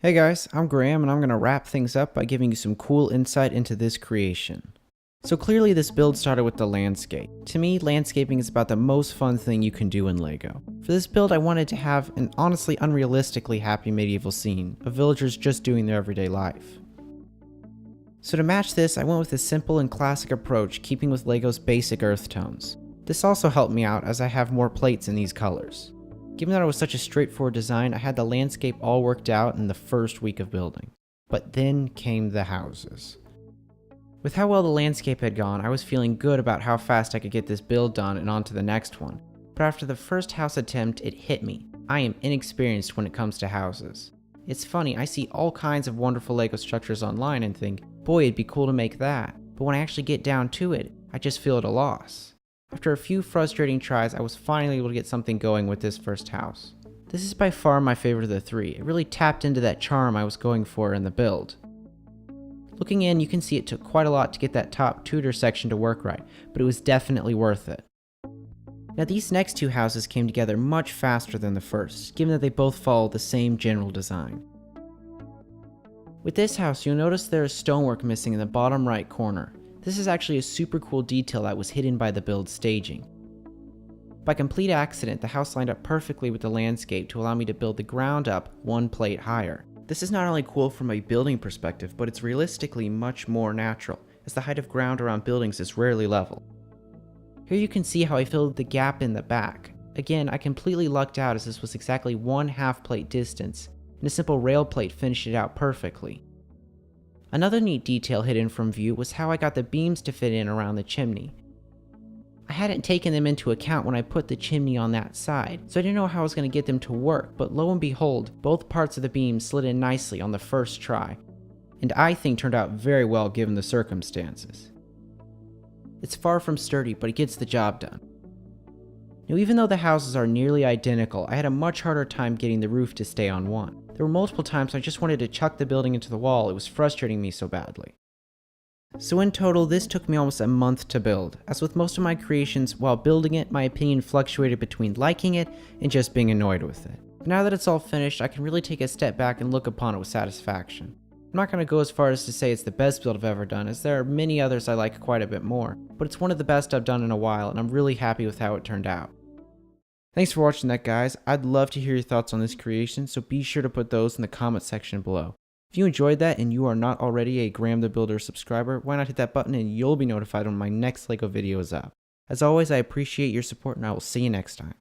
Hey guys, I'm Graham and I'm going to wrap things up by giving you some cool insight into this creation. So clearly this build started with the landscape. To me, landscaping is about the most fun thing you can do in LEGO. For this build I wanted to have an honestly unrealistically happy medieval scene of villagers just doing their everyday life. So to match this, I went with a simple and classic approach, keeping with LEGO's basic earth tones. This also helped me out as I have more plates in these colors. Given that it was such a straightforward design, I had the landscape all worked out in the first week of building. But then came the houses. With how well the landscape had gone, I was feeling good about how fast I could get this build done and on to the next one. But after the first house attempt, it hit me. I am inexperienced when it comes to houses. It's funny, I see all kinds of wonderful LEGO structures online and think, boy, it'd be cool to make that. But when I actually get down to it, I just feel at a loss. After a few frustrating tries, I was finally able to get something going with this first house. This is by far my favorite of the three. It really tapped into that charm I was going for in the build. Looking in, you can see it took quite a lot to get that top Tudor section to work right, but it was definitely worth it. Now these next two houses came together much faster than the first, given that they both follow the same general design. With this house, you'll notice there is stonework missing in the bottom right corner. This is actually a super cool detail that was hidden by the build staging. By complete accident, the house lined up perfectly with the landscape to allow me to build the ground up one plate higher. This is not only cool from a building perspective, but it's realistically much more natural, as the height of ground around buildings is rarely level. Here you can see how I filled the gap in the back. Again, I completely lucked out as this was exactly one half plate distance, and a simple rail plate finished it out perfectly. Another neat detail hidden from view was how I got the beams to fit in around the chimney. I hadn't taken them into account when I put the chimney on that side, so I didn't know how I was going to get them to work, but lo and behold, both parts of the beam slid in nicely on the first try, and I think turned out very well given the circumstances. It's far from sturdy, but it gets the job done. Now even though the houses are nearly identical, I had a much harder time getting the roof to stay on one. There were multiple times I just wanted to chuck the building into the wall, it was frustrating me so badly. So in total, this took me almost a month to build. As with most of my creations, while building it, my opinion fluctuated between liking it and just being annoyed with it. But now that it's all finished, I can really take a step back and look upon it with satisfaction. I'm not going to go as far as to say it's the best build I've ever done, as there are many others I like quite a bit more, but it's one of the best I've done in a while, and I'm really happy with how it turned out. Thanks for watching that, guys. I'd love to hear your thoughts on this creation, so be sure to put those in the comment section below. If you enjoyed that and you are not already a Graham the Builder subscriber, why not hit that button and you'll be notified when my next LEGO video is up. As always, I appreciate your support and I will see you next time.